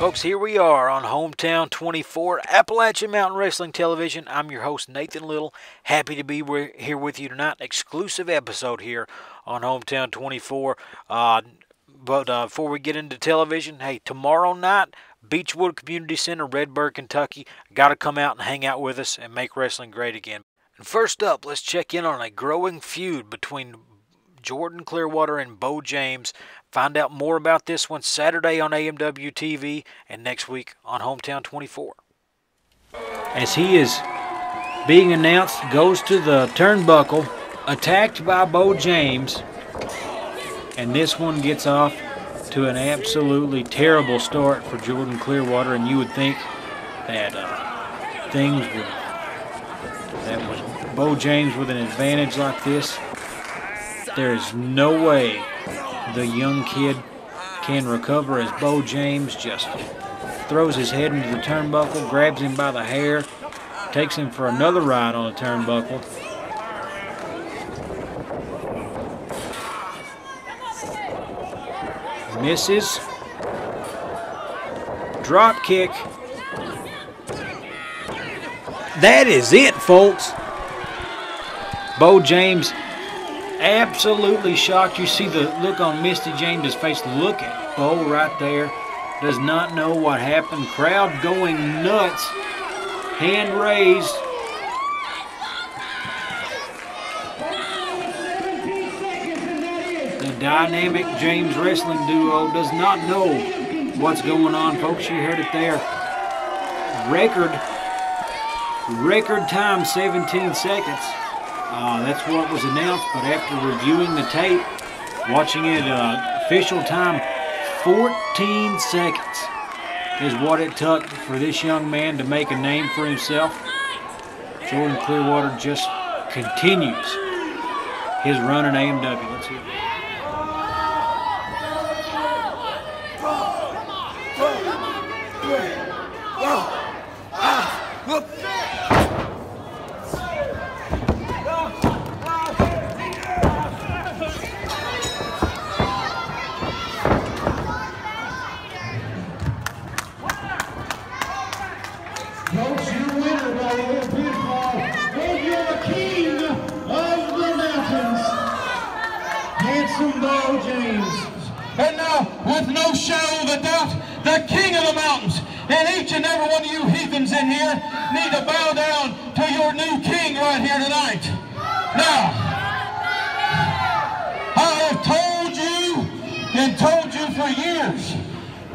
Folks, here we are on Hometown 24, Appalachian Mountain Wrestling Television. I'm your host, Nathan Little. Happy to be here with you tonight. Exclusive episode here on Hometown 24. But before we get into television, hey, tomorrow night, Beechwood Community Center, Redbird, Kentucky. Got to come out and hang out with us and make wrestling great again. And first up, let's check in on a growing feud between Jordan Clearwater and Beau James. Find out more about this one Saturday on AMW-TV and next week on Hometown 24. As he is being announced, goes to the turnbuckle, attacked by Beau James, and this one gets off to an absolutely terrible start for Jordan Clearwater, and you would think that that was Beau James with an advantage like this. There is no way the young kid can recover as Beau James just throws his head into the turnbuckle, grabs him by the hair, takes him for another ride on the turnbuckle. Misses. Drop kick. That is it, folks. Beau James absolutely shocked. You see the look on Misty James's face. Look at Beau right there. Does not know what happened. Crowd going nuts. Hand raised. The dynamic James wrestling duo does not know what's going on, folks. You heard it there. Record time, 17 seconds. That's what was announced, but after reviewing the tape, watching it official time, 14 seconds is what it took for this young man to make a name for himself. Jordan Clearwater just continues his run in AMW. Let's hear it. Folks, your winner by the little pinfall, and you're the king of the mountains, handsome Beau James. And now, with no shadow of a doubt, the king of the mountains, and each and every one of you heathens in here need to bow down to your new king right here tonight. Now, I have told you for years,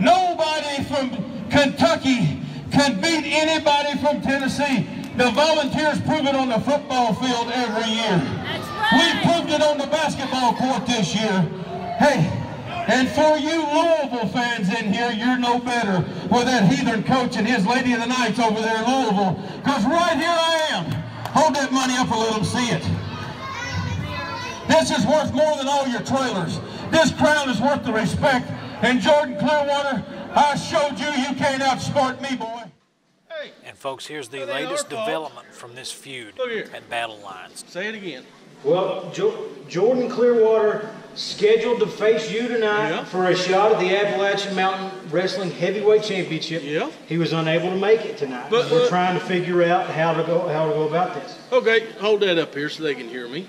nobody from Kentucky can beat anybody from Tennessee. The Volunteers prove it on the football field every year. That's right. We proved it on the basketball court this year. Hey, and for you Louisville fans in here, you're no better with that heathen coach and his Lady of the Nights over there in Louisville. Because right here I am. Hold that money up a little and see it. This is worth more than all your trailers. This crown is worth the respect. And Jordan Clearwater, I showed you can't outsmart me, boy. Hey. And folks, here's the latest development from this feud at Battle Lines. Say it again. Well, Jordan Clearwater scheduled to face you tonight for a shot at the Appalachian Mountain Wrestling Heavyweight Championship. Yeah. He was unable to make it tonight. But we're trying to figure out how to go about this. Okay, hold that up here so they can hear me.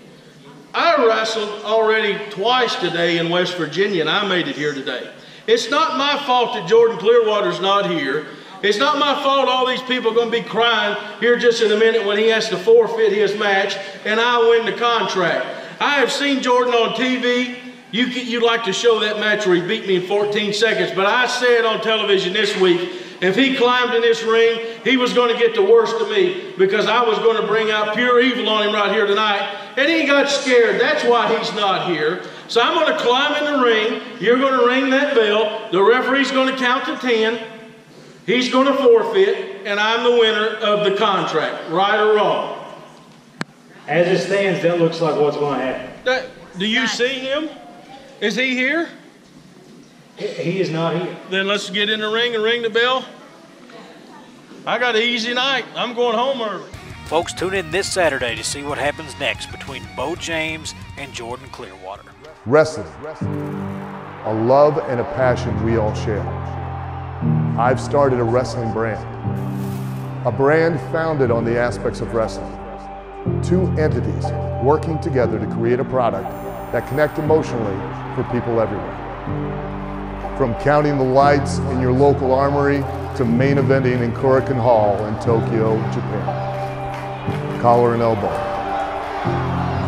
I wrestled already twice today in West Virginia, and I made it here today. It's not my fault that Jordan Clearwater's not here. It's not my fault all these people are going to be crying here just in a minute when he has to forfeit his match and I win the contract. I have seen Jordan on TV. You'd like to show that match where he beat me in 14 seconds, but I said on television this week, if he climbed in this ring, he was going to get the worst of me because I was going to bring out pure evil on him right here tonight. And he got scared. That's why he's not here. So I'm going to climb in the ring. You're going to ring that bell. The referee's going to count to 10. He's going to forfeit, and I'm the winner of the contract, right or wrong. As it stands, that looks like what's going to happen. Do you see him? Is he here? He is not here. Then let's get in the ring and ring the bell. I got an easy night. I'm going home early. Folks, tune in this Saturday to see what happens next between Beau James and Jordan Clearwater. Wrestling, a love and a passion we all share. I've started a wrestling brand. A brand founded on the aspects of wrestling. Two entities working together to create a product that connect emotionally for people everywhere. From counting the lights in your local armory to main eventing in Korakuen Hall in Tokyo, Japan. Collar and Elbow,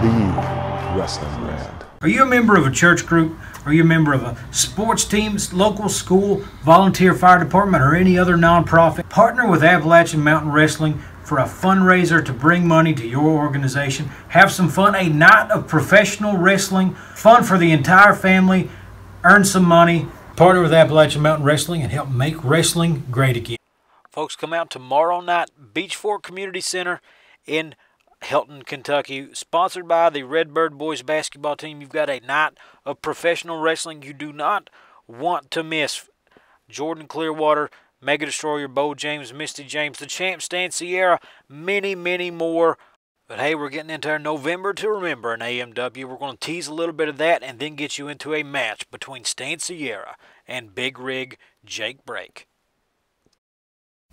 the wrestling brand. Are you a member of a church group? Are you a member of a sports team, local school, volunteer fire department, or any other nonprofit? Partner with Appalachian Mountain Wrestling for a fundraiser to bring money to your organization. Have some fun. A night of professional wrestling. Fun for the entire family. Earn some money. Partner with Appalachian Mountain Wrestling and help make wrestling great again. Folks, come out tomorrow night, Beach Fork Community Center in Helton, Kentucky, sponsored by the Redbird Boys basketball team. You've got a night of professional wrestling you do not want to miss. Jordan Clearwater, Mega Destroyer, Beau James, Misty James, the Champ, Stan Sierra, many, many more. But hey, we're getting into our November to remember in AMW. We're going to tease a little bit of that and then get you into a match between Stan Sierra and Big Rig Jake Brake.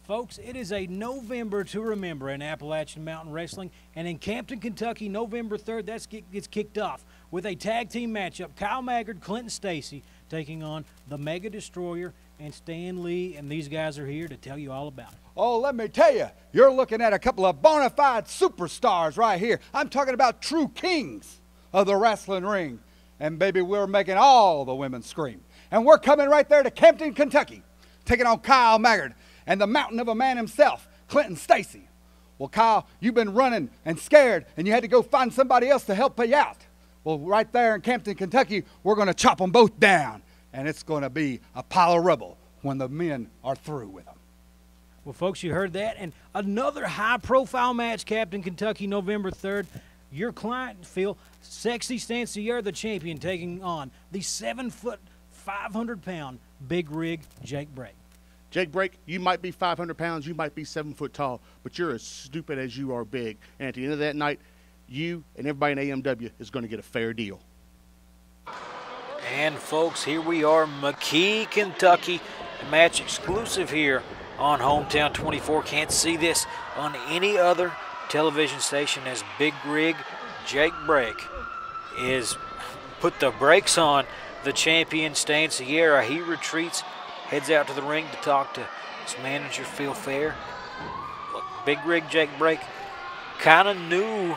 Folks, it is a November to remember in Appalachian Mountain Wrestling, and in Campton, Kentucky, November 3rd, that gets kicked off with a tag team matchup. Kyle Maggard, Clinton Stacy taking on the Mega Destroyer and Stan Lee, and these guys are here to tell you all about it. Oh, let me tell you, you're looking at a couple of bona fide superstars right here. I'm talking about true kings of the wrestling ring. And baby, we're making all the women scream. And we're coming right there to Campton, Kentucky, taking on Kyle Maggard and the mountain of a man himself, Clinton Stacy. Well, Kyle, you've been running and scared, and you had to go find somebody else to help you out. Well, right there in Campton, Kentucky, we're going to chop them both down, and it's going to be a pile of rubble when the men are through with them. Well, folks, you heard that. And another high-profile match, Campton, Kentucky, November 3rd. Your client, Phil, Sexy Stan Sierra, the champion, taking on the 7-foot, 500-pound Big Rig Jake Brake. Jake Brake, you might be 500 pounds, you might be 7 foot tall, but you're as stupid as you are big. And at the end of that night, you and everybody in AMW is going to get a fair deal. And folks, here we are, McKee, Kentucky, a match exclusive here on Hometown 24. Can't see this on any other television station as Big Rig Jake Brake is put the brakes on the champion Stan Sierra. He retreats, heads out to the ring to talk to his manager, Phil Fair. Look, Big Rig Jake Brake, kind of new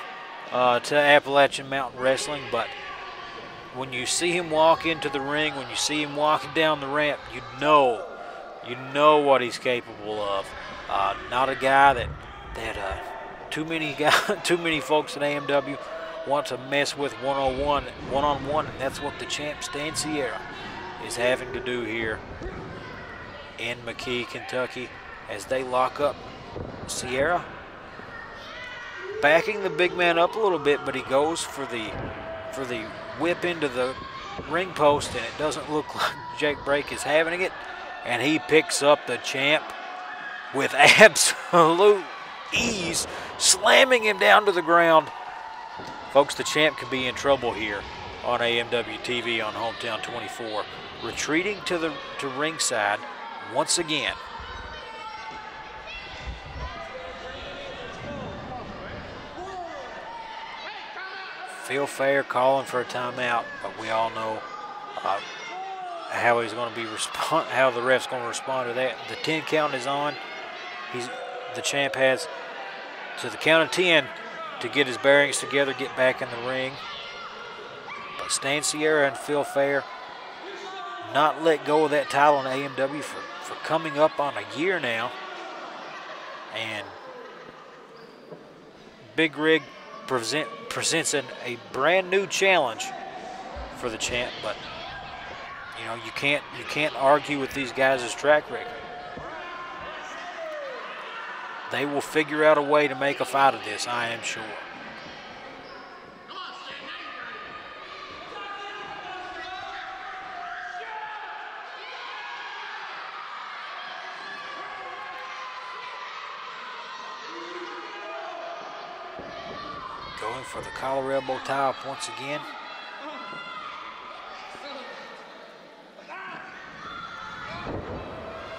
to Appalachian Mountain Wrestling, but when you see him walk into the ring, when you see him walking down the ramp, you know what he's capable of. Not a guy that too many folks at AMW want to mess with one-on-one, and that's what the champ Stan Sierra is having to do here in McKee, Kentucky, as they lock up. Sierra backing the big man up a little bit, but he goes for the whip into the ring post, and it doesn't look like Jake Brake is having it, and he picks up the champ with absolute ease, slamming him down to the ground. Folks, the champ could be in trouble here on AMW-TV on Hometown 24. Retreating to ringside once again. Phil Fair calling for a timeout, but we all know how he's going to be how the ref's going to respond to that. The 10 count is on. The champ has to the count of 10 to get his bearings together, get back in the ring. But Stan Sierra and Phil Fair not let go of that title in AMW for coming up on a year now. And Big Rig presents a brand new challenge for the champ, but you know, you can't argue with these guys' track record. They will figure out a way to make a fight of this, I am sure. Going for the collar elbow tie-up once again.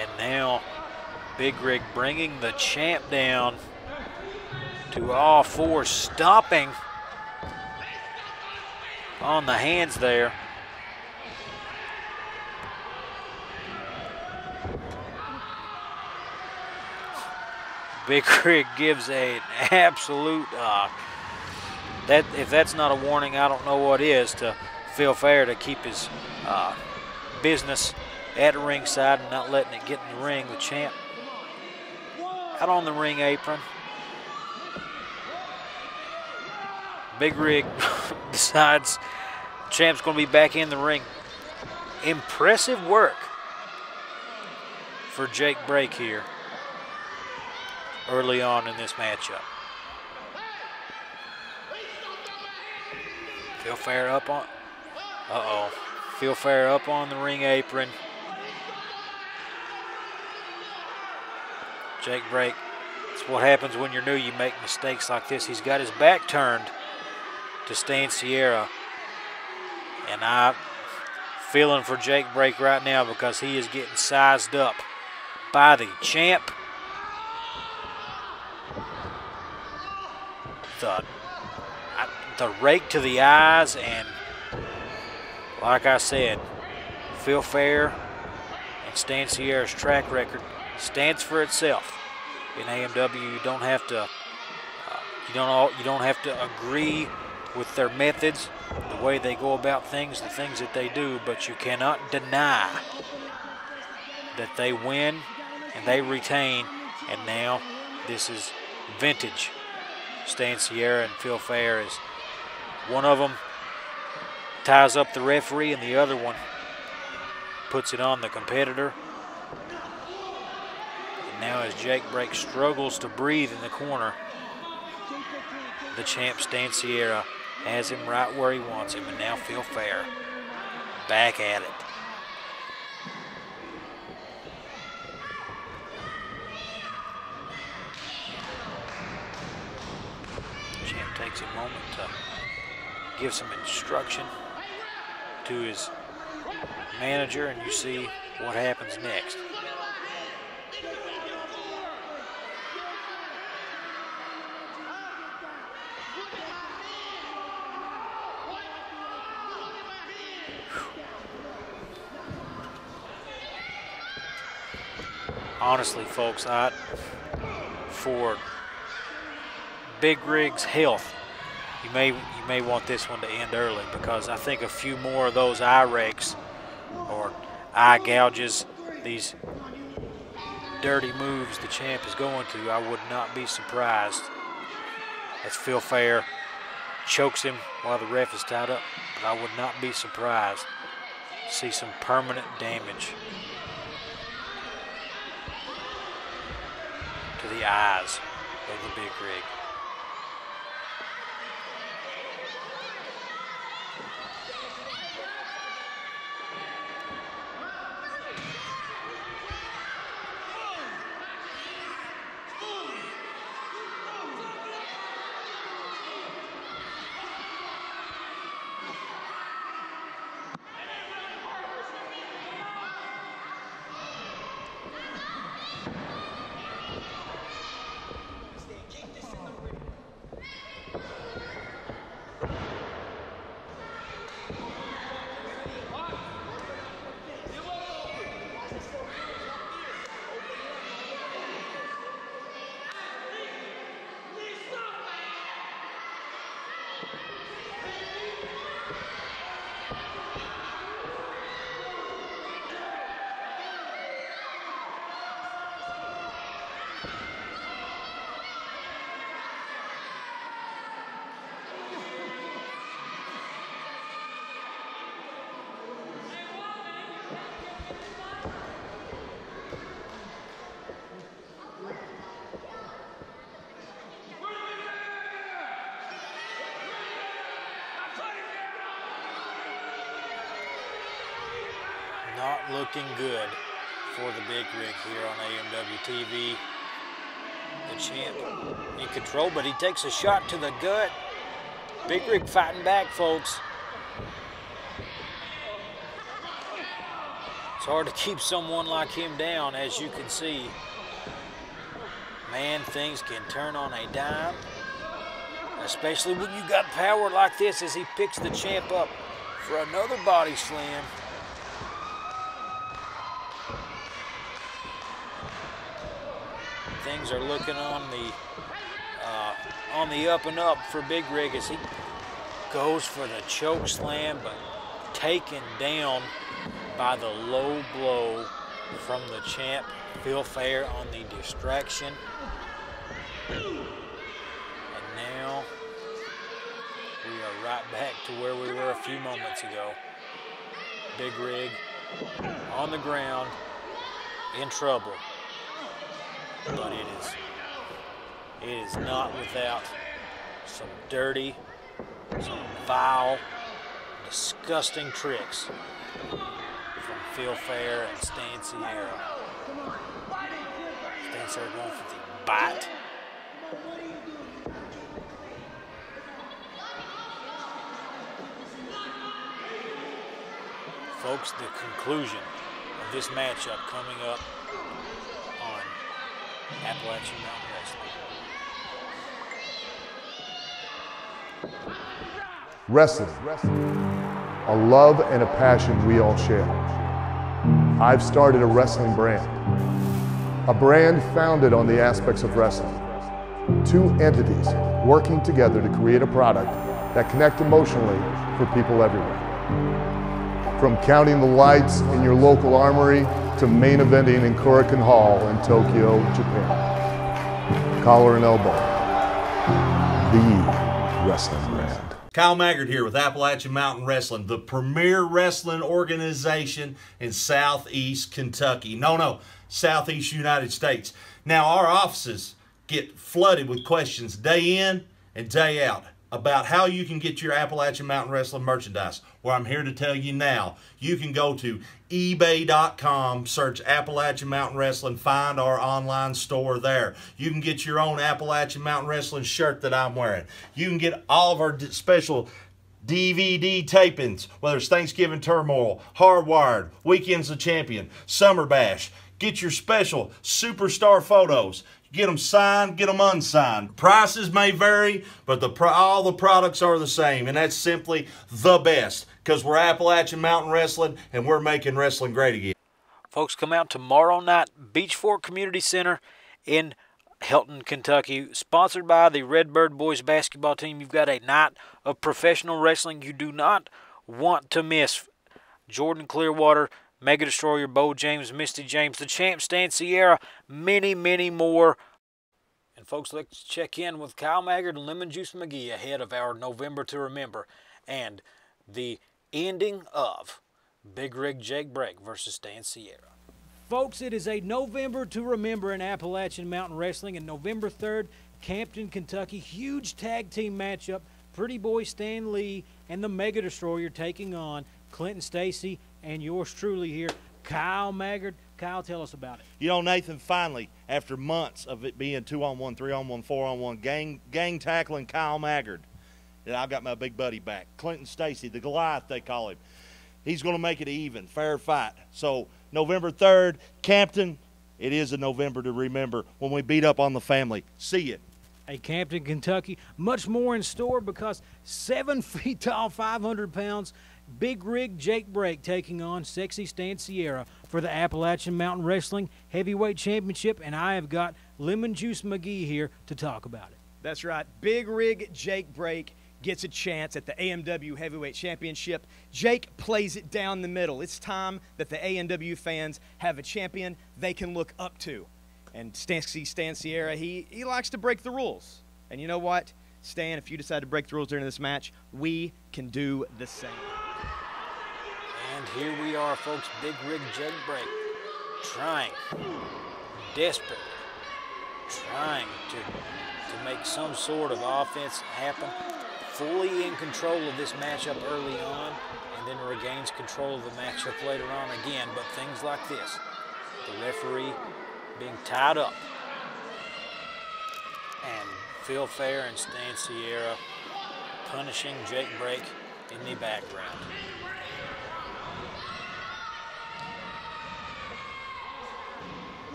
And Now, Big Rig bringing the champ down to all fours, stomping on the hands there. Big Rig gives an absolute, if that's not a warning, I don't know what is, to Phil Fair to keep his business at ringside and not letting it get in the ring. The champ out on the ring apron. Big Rig decides the champ's going to be back in the ring. Impressive work for Jake Brake here early on in this matchup. Phil Fair up on, Phil Fair up on the ring apron. Jake Brake, it's what happens when you're new, you make mistakes like this. He's got his back turned to Stan Sierra, and I'm feeling for Jake Brake right now because he is getting sized up by the champ. The rake to the eyes, and like I said, Phil Fair and Stan Sierra's track record stands for itself. In AMW, you don't have to you don't have to agree with their methods, the way they go about things, the things that they do, but you cannot deny that they win and they retain. And now this is vintage Stan Sierra and Phil Fair, as one of them ties up the referee and the other one puts it on the competitor. And now as Jake Brake struggles to breathe in the corner, the champ Stan Sierra has him right where he wants him, and now Phil Fair back at it. Champ takes a moment to give some instruction to his manager, and you see what happens next. Honestly, folks, for Big Rig's health, you may want this one to end early, because I think a few more of those eye rakes or eye gouges, these dirty moves the champ is going to, I would not be surprised. As Phil Fair chokes him while the ref is tied up, but I would not be surprised to see some permanent damage to the eyes of the Big Rig. Not looking good for the Big Rig here on AMW-TV. The champ in control, but he takes a shot to the gut. Big Rig fighting back, folks. It's hard to keep someone like him down, as you can see. Man, things can turn on a dime, especially when you got power like this as he picks the champ up for another body slam. Things are looking on the up and up for Big Rig as he goes for the choke slam, but taken down by the low blow from the champ, Phil Fair, on the distraction. And now we are right back to where we were a few moments ago. Big Rig on the ground, in trouble. But it is not without some dirty, some vile, disgusting tricks from Phil Fair and Stan Sierra. Stan Sierra going for the bite. Folks, the conclusion of this matchup coming up on Appalachian Mountain Wrestling. Wrestling, a love and a passion we all share. I've started a wrestling brand, a brand founded on the aspects of wrestling. Two entities working together to create a product that connect emotionally for people everywhere. From counting the lights in your local armory to main eventing in Korakuen Hall in Tokyo, Japan. Collar and elbow, the wrestling brand. Kyle Maggard here with Appalachian Mountain Wrestling, the premier wrestling organization in Southeast Kentucky. No, Southeast United States. Now, our offices get flooded with questions day in and day out about how you can get your Appalachian Mountain Wrestling merchandise. Well, I'm here to tell you now, you can go to ebay.com, search Appalachian Mountain Wrestling, find our online store there. You can get your own Appalachian Mountain Wrestling shirt that I'm wearing. You can get all of our special DVD tapings, whether it's Thanksgiving Turmoil, Hardwired, Weekends of Champion, Summer Bash. Get your special superstar photos. Get them signed, get them unsigned. Prices may vary, but all the products are the same, and that's simply the best because we're Appalachian Mountain Wrestling, and we're making wrestling great again. Folks, come out tomorrow night, Beach Fork Community Center in Helton, Kentucky, sponsored by the Redbird Boys basketball team. You've got a night of professional wrestling you do not want to miss. Jordan Clearwater, Mega Destroyer, Beau James, Misty James, the champ Stan Sierra, many, many more. And folks, let's check in with Kyle Maggard and Lemon Juice McGee ahead of our November to Remember and the ending of Big Rig Jake Break versus Stan Sierra. Folks, it is a November to Remember in Appalachian Mountain Wrestling, and November 3rd, Campton, Kentucky, huge tag team matchup. Pretty Boy Stan Lee and the Mega Destroyer taking on Clinton Stacy and yours truly here, Kyle Maggard. Kyle, tell us about it. You know, Nathan, finally, after months of it being 2-on-1, 3-on-1, 4-on-1, gang tackling Kyle Maggard, and I've got my big buddy back, Clinton Stacy, the Goliath they call him. He's going to make it even, fair fight. So November 3rd, Campton, it is a November to remember when we beat up on the family. See you. Hey, Campton, Kentucky, much more in store because 7 feet tall, 500 pounds, Big Rig Jake Break taking on Sexy Stan Sierra for the Appalachian Mountain Wrestling Heavyweight Championship, and I have got Lemon Juice McGee here to talk about it. That's right. Big Rig Jake Break gets a chance at the AMW Heavyweight Championship. Jake plays it down the middle. It's time that the AMW fans have a champion they can look up to. And Stan Sierra, he likes to break the rules. And you know what? Stan, if you decide to break the rules during this match, we can do the same. And here we are, folks. Big Rig Jake Break trying, desperately, trying to make some sort of offense happen. Fully in control of this matchup early on, and then regains control of the matchup later on again. But things like this, the referee being tied up, and Phil Fair and Stan Sierra punishing Jake Break in the background.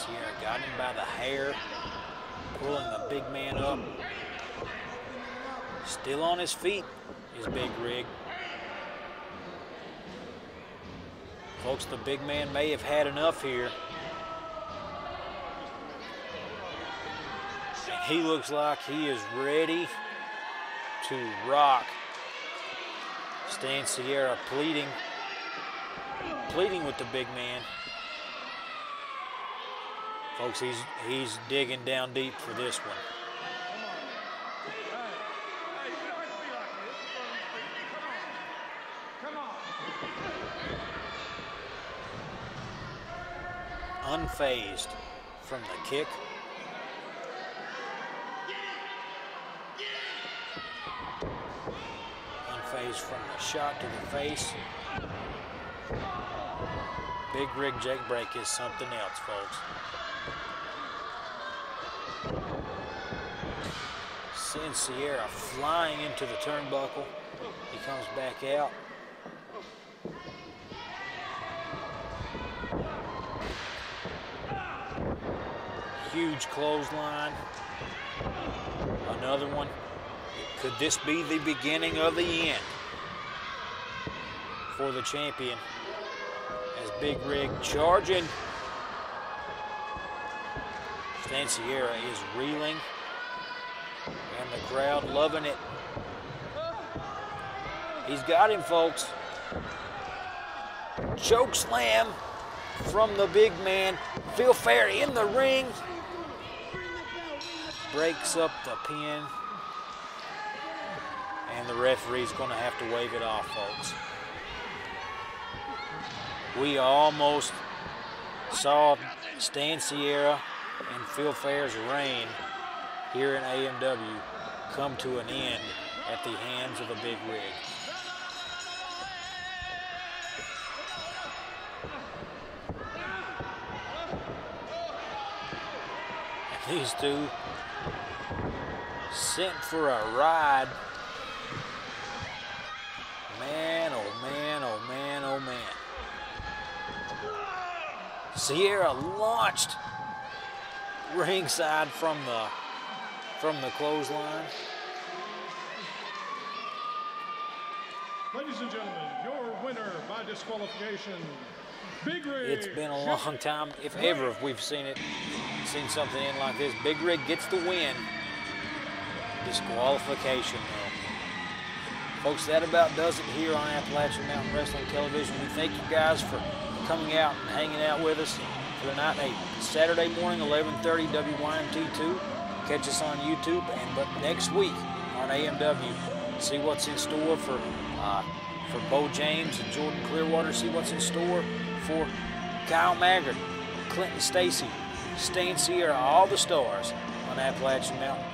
Sierra got him by the hair, pulling the big man up. Still on his feet is Big Rig. Folks, the big man may have had enough here. And he looks like he is ready to rock. Stan Sierra pleading with the big man. Folks, he's digging down deep for this one. Unfazed from the kick. Unfazed from the shot to the face. Big Rig Jake break is something else, folks. Send Sierra flying into the turnbuckle. He comes back out. Huge clothesline. Another one. Could this be the beginning of the end for the champion? As Big Rig charging. Stan Sierra is reeling. And the crowd loving it. He's got him, folks. Choke slam from the big man. Phil Fair in the ring. Breaks up the pin. And the referee's going to have to wave it off, folks. We almost saw Stan Sierra and Phil Fair's reign here in AMW come to an end at the hands of a Big Rig. And these two sent for a ride. Man, oh man, oh man, oh man. Sierra launched ringside from the clothesline. Ladies and gentlemen, your winner by disqualification, Big Rig. It's been a long time, if ever, if we've seen something in like this. Big Rig gets the win. Disqualification, though. Folks, that about does it here on Appalachian Mountain Wrestling Television. We thank you guys for coming out and hanging out with us for the night. Hey, Saturday morning, 11:30 WYMT2. Catch us on YouTube, but next week on AMW, see what's in store for Beau James and Jordan Clearwater. See what's in store for Kyle Maggard, Clinton Stacy, Stan Sierra, all the stars on Appalachian Mountain.